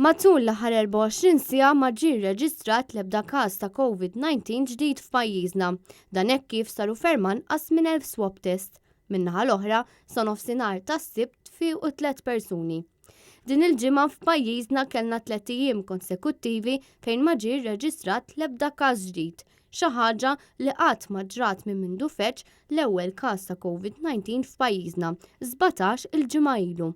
Matul l-aħħar 24 siegħa ma ġie rreġistrat l-ebda każ ta' COVID-19 ġdid f'pajjiżna. Dan hekk kif saru ferm anqas minn 1000 swab test. Min-naħa l-oħra sa nofsinhar tas-Sibt fiequ 3 persuni. Din il-ġimgħa f'pajjiżna kellna 3 ijiem konsekuttivi fejn ma ġie rreġistrat l-ebda każ ġdid. Xi ħaġa li qatt ma ġrat minn mindu feċ l-ewwel każ ta' COVID-19 f'pajjiżna, 17 il-ġimgħa ilu.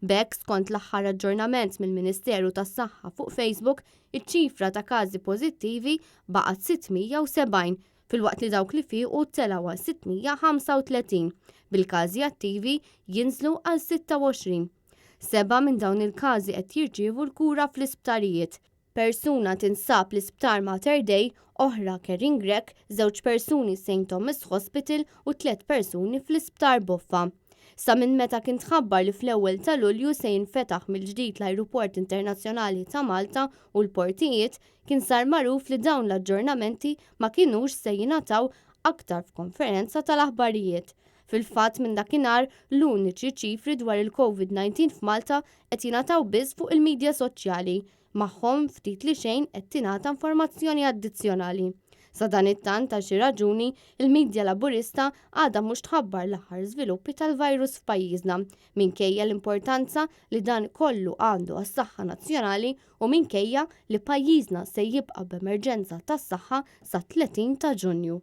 B'hekk skont l-aħħar aġġornament mill-Ministeru tas-Saħħa fuq Facebook, iċ-ċifra ta' każi pożittivi baqgħet 670 filwaqt li dawk li fiequ telgħu għal 635. Bil-każi attivi jinżlu għal 26. 7 minn dawn il-każi qed jirċievu l-kura fl-isptarijiet. Persuna tinsab l-isptar Mater Dei, oħra Kering Grek, 2 persuni St. Thomas Hospital u 3 persuni fl-isptar Boffa. Sa minn meta kien tħabbar li fl-ewwel ta' Lulju se jinfetaħ mill-ġdid l-Ajruport Internazzjonali ta' Malta u l-portijiet, kien sar magħruf li dawn l-aġġornamenti ma kinux se jingħataw aktar f'konferenza tal-aħbarijiet. Fil-fatt minn dakinhar l-uniċi ċifri dwar il-COVID-19 f'Malta qed jingħataw biss fuq il-midja soċjali, magħhom ftit li xejn qed tingħata informazzjoni addizzjonali. Sa dan it-tant ta' xi raġuni, il-midja laburista għadha mhux tħabbar l-aħħar żviluppi tal-virus f'pajjiżna, minkejja l-importanza li dan kollu għandu għas-saħħa nazzjonali u minkejja li pajjiżna se jibqa' b'emerġenza tas-saħħa sa 30 ta' Ġunju.